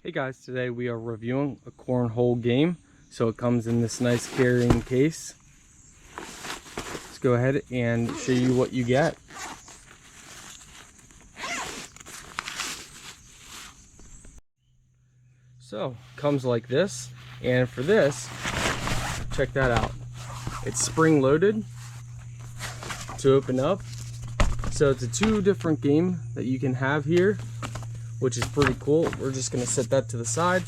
Hey guys, today we are reviewing a cornhole game. So it comes in this nice carrying case. Let's go ahead and show you what you get. So comes like this, and for this, check that out. It's spring loaded to open up. So it's a two different game that you can have here, which is pretty cool. We're just gonna set that to the side.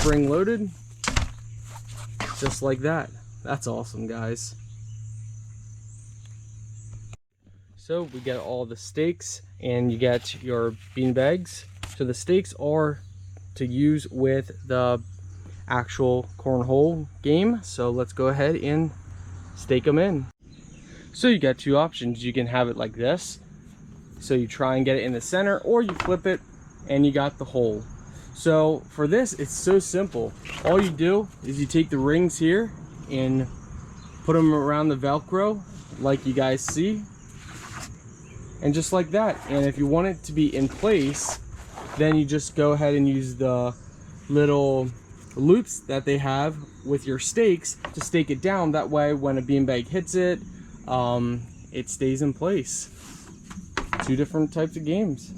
Spring loaded, just like that. That's awesome, guys. So we get all the stakes and you get your bean bags. So the stakes are to use with the actual cornhole game. So let's go ahead and stake them in. So you got two options. You can have it like this. So you try and get it in the center, or you flip it and you got the hole. So for this, it's so simple. All you do is you take the rings here and put them around the Velcro like you guys see, and just like that. And if you want it to be in place, then you just go ahead and use the little loops that they have with your stakes to stake it down. That way when a beanbag hits it, it stays in place. Two different types of games.